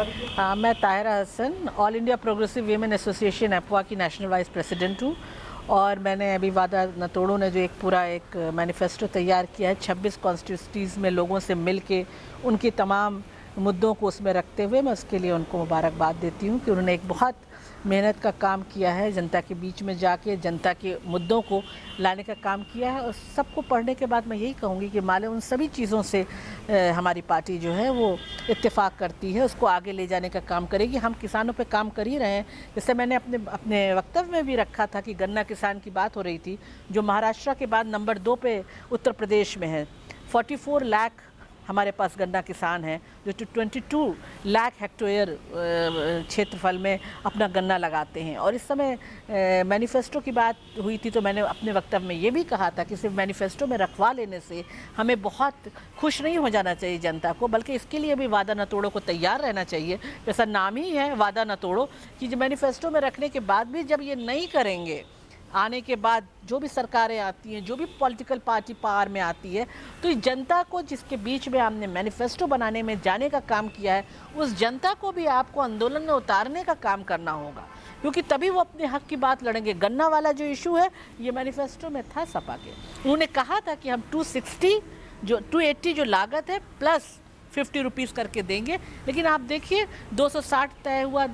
मैं Tahira Hasan all India progressive women association एपवा की नेशनल वाइस प्रेसिडेंट हूँ और मैंने अभी वादा न तोड़ो ने जो एक पूरा एक मैनिफेस्टो तैयार किया है 26 कॉन्स्टिट्यूंसीज़ में लोगों से मिल के उनकी तमाम मुद्दों को उसमें रखते हुए मैं उसके लिए उनको मुबारकबाद देती हूँ कि उन्होंने एक बहुत मेहनत का काम किया है, जनता के बीच में जाके जनता के मुद्दों को लाने का काम किया है। और सबको पढ़ने के बाद मैं यही कहूँगी कि माले उन सभी चीज़ों से हमारी पार्टी जो है वो इत्तेफाक करती है, उसको आगे ले जाने का काम करेगी। हम किसानों पे काम कर ही रहे हैं। जैसे मैंने अपने वक्तव्य में भी रखा था कि गन्ना किसान की बात हो रही थी, जो महाराष्ट्र के बाद नंबर 2 पे उत्तर प्रदेश में है। 44 लाख हमारे पास गन्ना किसान हैं जो 22 लाख हेक्टेयर क्षेत्रफल में अपना गन्ना लगाते हैं। और इस समय मैनिफेस्टो की बात हुई थी तो मैंने अपने वक्तव्य में ये भी कहा था कि सिर्फ मैनिफेस्टो में रखवा लेने से हमें बहुत खुश नहीं हो जाना चाहिए जनता को, बल्कि इसके लिए भी वादा न तोड़ो को तैयार रहना चाहिए। जैसा नाम ही है वादा न तोड़ो, कि जो मैनिफेस्टो में रखने के बाद भी जब ये नहीं करेंगे, आने के बाद जो भी सरकारें आती हैं, जो भी पॉलिटिकल पार्टी पावर में आती है, तो जनता को जिसके बीच में हमने मैनिफेस्टो बनाने में जाने का काम किया है, उस जनता को भी आपको आंदोलन में उतारने का काम करना होगा, क्योंकि तभी वो अपने हक की बात लड़ेंगे। गन्ना वाला जो इशू है ये मैनिफेस्टो में था सपा के, उन्होंने कहा था कि हम 280 जो लागत है प्लस 50 रुपीज़ करके देंगे, लेकिन आप देखिए 260 तय हुआ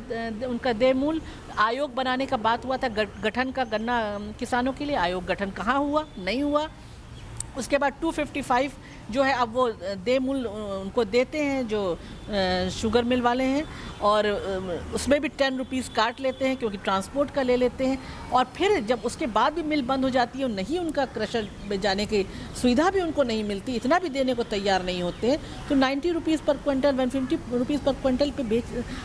उनका देय मूल्य। आयोग बनाने का बात हुआ था गठन का गन्ना किसानों के लिए, आयोग गठन कहाँ हुआ? नहीं हुआ। उसके बाद 255 जो है अब वो दे मूल्य उनको देते हैं जो शुगर मिल वाले हैं, और उसमें भी 10 रुपीज़ काट लेते हैं क्योंकि ट्रांसपोर्ट का ले लेते हैं। और फिर जब उसके बाद भी मिल बंद हो जाती है और नहीं उनका क्रशर में जाने की सुविधा भी उनको नहीं मिलती, इतना भी देने को तैयार नहीं होते हैं, तो 90 रुपीज़ पर क्विंटल 150 रुपीज़ पर क्विंटल पे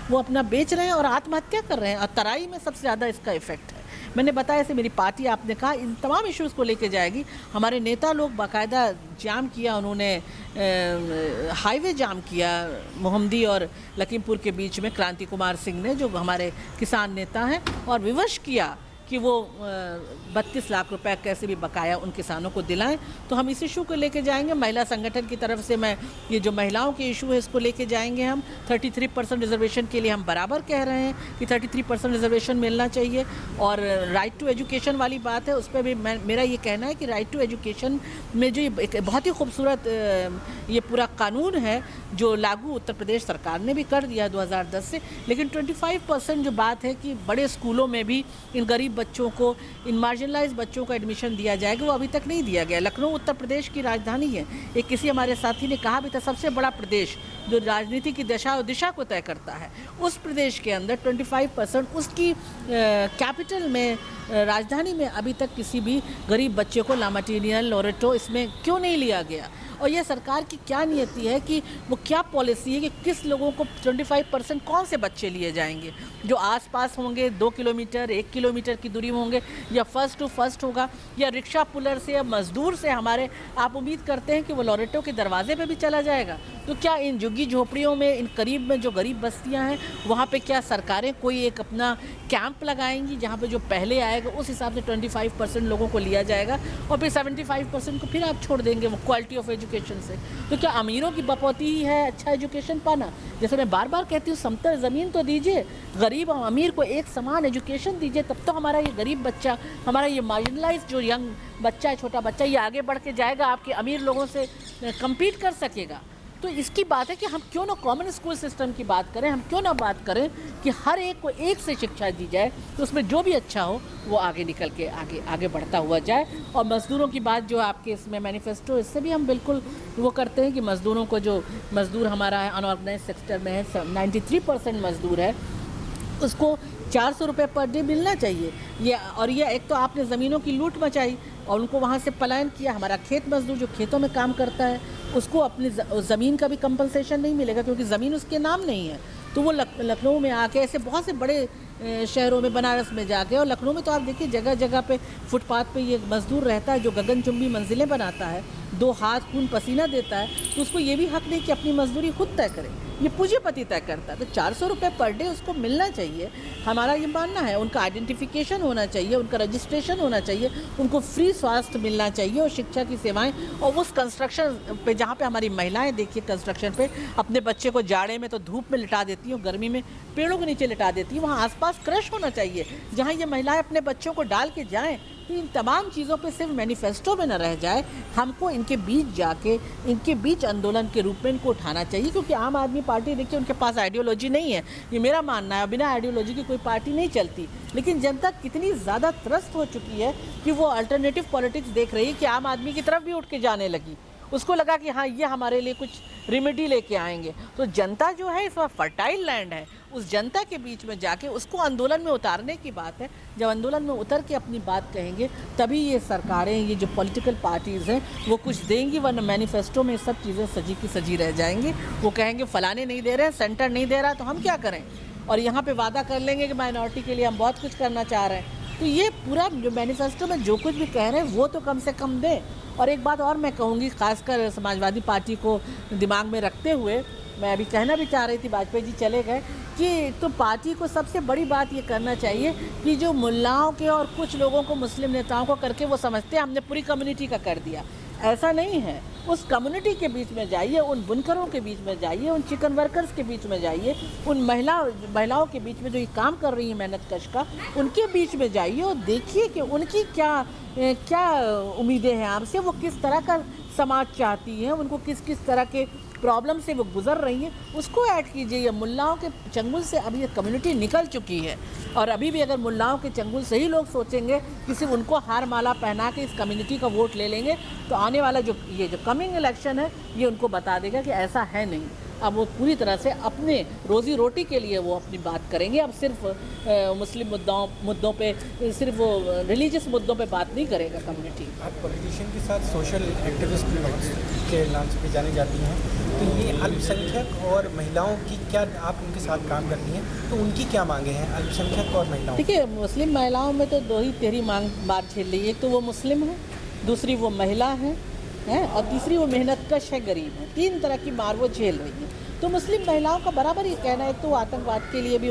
वो अपना बेच रहे हैं और आत्महत्या कर रहे हैं। और तराई में सबसे ज़्यादा इसका इफेक्ट है। मैंने बताया ऐसे मेरी पार्टी, आपने कहा, इन तमाम इश्यूज़ को लेके जाएगी। हमारे नेता लोग बाकायदा जाम किया, उन्होंने हाईवे जाम किया मोहम्मदी और लखीमपुर के बीच में, क्रांति कुमार सिंह ने, जो हमारे किसान नेता हैं, और विवश किया कि वो 32 लाख रुपए कैसे भी बकाया उन किसानों को दिलाएं। तो हम इस इशू को लेके जाएंगे। महिला संगठन की तरफ से मैं ये जो महिलाओं के इशू है इसको लेके जाएंगे हम। 33% रिजर्वेशन के लिए हम बराबर कह रहे हैं कि 33% रिजर्वेशन मिलना चाहिए। और राइट टू एजुकेशन वाली बात है, उस पर भी मेरा ये कहना है कि राइट टू एजुकेशन में जो एक बहुत ही खूबसूरत ये पूरा कानून है जो लागू उत्तर प्रदेश सरकार ने भी कर दिया 2010 से, लेकिन 25% जो बात है कि बड़े स्कूलों में भी इन गरीब बच्चों को, इन मार्जिनलाइज बच्चों को एडमिशन दिया जाएगा, वो अभी तक नहीं दिया गया। लखनऊ उत्तर प्रदेश की राजधानी है। एक किसी हमारे साथी ने कहा भी था, सबसे बड़ा प्रदेश जो राजनीति की दशा और दिशा को तय करता है, उस प्रदेश के अंदर 25% उसकी कैपिटल में, राजधानी में अभी तक किसी भी गरीब बच्चे को लामाटीनियल लोरेटो इसमें क्यों नहीं लिया गया? और यह सरकार की क्या नियति है कि वो क्या पॉलिसी है कि किस लोगों को 25% कौन से बच्चे लिए जाएंगे? जो आसपास होंगे, 2 किलोमीटर 1 किलोमीटर की दूरी में होंगे, या फर्स्ट टू फर्स्ट होगा, या रिक्शा पुलर से या मजदूर से हमारे आप उम्मीद करते हैं कि वो लोरेटो के दरवाजे पे भी चला जाएगा? तो क्या इन झुग्गी झोपड़ियों में, इन करीब में जो गरीब बस्तियां हैं, वहाँ पे क्या सरकारें कोई एक अपना कैंप लगाएंगी जहाँ पे जो पहले आएगा उस हिसाब से 25% लोगों को लिया जाएगा और फिर 75% को फिर आप छोड़ देंगे वो क्वालिटी ऑफ एजुकेशन से? तो क्या अमीरों की बपौती ही है अच्छा एजुकेशन पाना? जैसे मैं बार बार कहती हूँ, समतल ज़मीन तो दीजिए, गरीब और अमीर को एक समान एजुकेशन दीजिए, तब तो हमारा ये गरीब बच्चा, हमारा ये मार्जिनलाइज जो यंग बच्चा है, छोटा बच्चा, ये आगे बढ़ के जाएगा, आपके अमीर लोगों से कम्पीट कर सकेगा। तो इसकी बात है कि हम क्यों ना कॉमन स्कूल सिस्टम की बात करें, हम क्यों ना बात करें कि हर एक को एक से शिक्षा दी जाए, तो उसमें जो भी अच्छा हो वो आगे निकल के आगे बढ़ता हुआ जाए। और मज़दूरों की बात जो आपके इसमें मैनिफेस्टो, इससे भी हम बिल्कुल वो करते हैं कि मज़दूरों को, जो मज़दूर हमारा है अनऑर्गेनाइज सेक्टर में है, 93% मज़दूर है, उसको 400 रुपये पर डे मिलना चाहिए। ये एक तो आपने ज़मीनों की लूट मचाई और उनको वहाँ से पलायन किया। हमारा खेत मजदूर जो खेतों में काम करता है, उसको अपनी ज़मीन का भी कंपनसेशन नहीं मिलेगा क्योंकि ज़मीन उसके नाम नहीं है। तो वो लखनऊ में आके ऐसे बहुत से बड़े शहरों में, बनारस में जाके। और लखनऊ में तो आप देखिए जगह जगह पे फुटपाथ पे ये मजदूर रहता है जो गगनचुंबी मंजिलें बनाता है, 2 हाथ खून पसीना देता है, तो उसको ये भी हक नहीं कि अपनी मजदूरी खुद तय करे, ये पूंजीपति तय करता है। तो 400 रुपये पर डे उसको मिलना चाहिए, हमारा ये मानना है। उनका आइडेंटिफिकेशन होना चाहिए, उनका रजिस्ट्रेशन होना चाहिए, उनको फ्री स्वास्थ्य मिलना चाहिए और शिक्षा की सेवाएं। और उस कंस्ट्रक्शन पे जहाँ पे हमारी महिलाएं देखिए कंस्ट्रक्शन पे अपने बच्चे को जाड़े में तो धूप में लिटा देती हैं, गर्मी में पेड़ों के नीचे लिटा देती हैं, वहाँ आसपास क्रश होना चाहिए जहाँ ये महिलाएं अपने बच्चों को डाल के जाएँ। तो इन तमाम चीज़ों पे सिर्फ मैनिफेस्टो में न रह जाए, हमको इनके बीच जाके इनके बीच आंदोलन के रूप में इनको उठाना चाहिए। क्योंकि आम आदमी पार्टी देखिए उनके पास आइडियोलॉजी नहीं है, ये मेरा मानना है, बिना आइडियोलॉजी की कोई पार्टी नहीं चलती। लेकिन जनता कितनी ज़्यादा त्रस्त हो चुकी है कि वो अल्टरनेटिव पॉलिटिक्स देख रही है कि आम आदमी की तरफ भी उठ के जाने लगी, उसको लगा कि हाँ ये हमारे लिए कुछ रेमेडी लेके आएंगे। तो जनता जो है इस वक्त फर्टाइल लैंड है, उस जनता के बीच में जाके उसको आंदोलन में उतारने की बात है। जब आंदोलन में उतर के अपनी बात कहेंगे तभी ये सरकारें, ये जो पॉलिटिकल पार्टीज़ हैं वो कुछ देंगी, वरना मैनिफेस्टो में सब चीज़ें सजी की सजी रह जाएंगी। वो कहेंगे फलाने नहीं दे रहे हैं, सेंटर नहीं दे रहा तो हम क्या करें, और यहाँ पे वादा कर लेंगे कि माइनॉरिटी के लिए हम बहुत कुछ करना चाह रहे हैं। तो ये पूरा जो मैनिफेस्टो में जो कुछ भी कह रहे हैं वो तो कम से कम दें। और एक बात और मैं कहूँगी, खासकर समाजवादी पार्टी को दिमाग में रखते हुए, मैं अभी कहना भी चाह रही थी, वाजपेयी जी चले गए, कि तो पार्टी को सबसे बड़ी बात ये करना चाहिए कि जो मुल्लाओं के और कुछ लोगों को, मुस्लिम नेताओं को करके वो समझते हैं हमने पूरी कम्युनिटी का कर दिया, ऐसा नहीं है। उस कम्युनिटी के बीच में जाइए, उन बुनकरों के बीच में जाइए, उन चिकन वर्कर्स के बीच में जाइए, उन महिलाओं के बीच में जो ये काम कर रही है मेहनत कश का, उनके बीच में जाइए और देखिए कि उनकी क्या उम्मीदें हैं आपसे, वो किस तरह का समाज चाहती हैं, उनको किस किस तरह के प्रॉब्लम से वो गुजर रही हैं, उसको ऐड कीजिए। ये मुल्लाओं के चंगुल से अभी ये कम्युनिटी निकल चुकी है, और अभी भी अगर मुल्लाओं के चंगुल से ही लोग सोचेंगे कि सिर्फ उनको हार माला पहना के इस कम्युनिटी का वोट ले लेंगे, तो आने वाला जो कमिंग इलेक्शन है ये उनको बता देगा कि ऐसा है नहीं। अब वो पूरी तरह से अपने रोज़ी रोटी के लिए वो अपनी बात करेंगे। अब सिर्फ मुस्लिम मुद्दों पे, सिर्फ वो रिलीजियस मुद्दों पे बात नहीं करेगा कम्युनिटी। आप पॉलिटिशियन के साथ सोशल एक्टिविस्ट के नाम से जानी जाती हैं, तो ये अल्पसंख्यक और महिलाओं की क्या, आप उनके साथ काम करती हैं तो उनकी क्या मांगे हैं, अल्पसंख्यक और महिलाओं? देखिए, मुस्लिम महिलाओं में तो 2 ही तेरी मांग बात झेल रही है। एक तो वो मुस्लिम है, दूसरी वो महिला है, और तीसरी वो मेहनतकश है, गरीब है। 3 तरह की मार वो झेल रही है। तो मुस्लिम महिलाओं का बराबर ही कहना है, तो आतंकवाद के लिए भी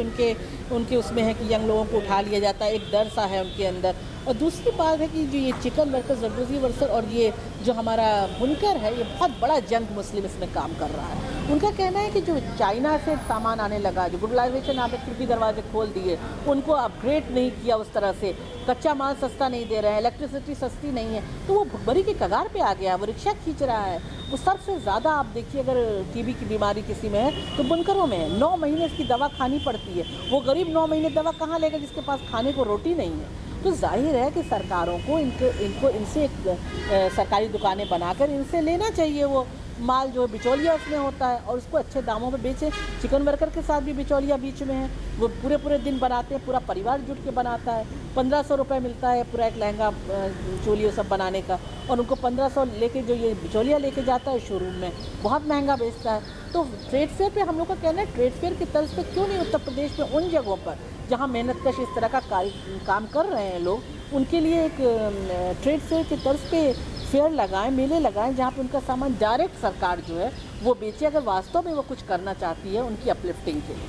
उनके उसमें है कि यंग लोगों को उठा लिया जाता है, एक डर सा है उनके अंदर। और दूसरी बात है कि जो ये चिकन वर्कर, जरदोजी वर्कर और ये जो हमारा बुनकर है, ये बहुत बड़ा जंग मुस्लिम इसमें काम कर रहा है। उनका कहना है कि जो चाइना से सामान आने लगा, जो ग्लोबलाइजेशन आपने खिड़की दरवाजे खोल दिए, उनको अपग्रेड नहीं किया उस तरह से, कच्चा माल सस्ता नहीं दे रहे हैं, इलेक्ट्रिसिटी सस्ती नहीं है, तो वो भुखमरी की कगार पे आ गया, वो रिक्शा खींच रहा है। वो सबसे ज़्यादा आप देखिए, अगर टीबी की बीमारी किसी में है तो बुनकरों में है। 9 महीने इसकी दवा खानी पड़ती है। वो गरीब 9 महीने दवा कहाँ लेगा जिसके पास खाने को रोटी नहीं है। तो जाहिर है कि सरकारों को इनसे सरकारी दुकानें बनाकर इनसे लेना चाहिए वो माल जो बिचौलिया उसमें होता है, और उसको अच्छे दामों पे बेचें। चिकन वर्कर के साथ भी बिचौलिया बीच में है, वो पूरे दिन बनाते हैं, पूरा परिवार जुट के बनाता है। 1500 रुपये मिलता है पूरा एक लहंगा चोली सब बनाने का, और उनको 1500 लेके जो ये बिचौलिया लेके जाता है शोरूम में, बहुत महंगा बेचता है। तो ट्रेड फेयर पे हम लोग का कहना है, ट्रेड फेयर की तर्ज पे क्यों नहीं उत्तर प्रदेश में उन जगहों पर जहाँ मेहनतकश इस तरह का काम कर रहे हैं लोग, उनके लिए एक ट्रेड फेयर की तर्ज पे फेयर लगाएं, मेले लगाएं, जहाँ पे उनका सामान डायरेक्ट सरकार जो है वो बेचे, अगर वास्तव में वो कुछ करना चाहती है उनकी अपलिफ्टिंग के लिए।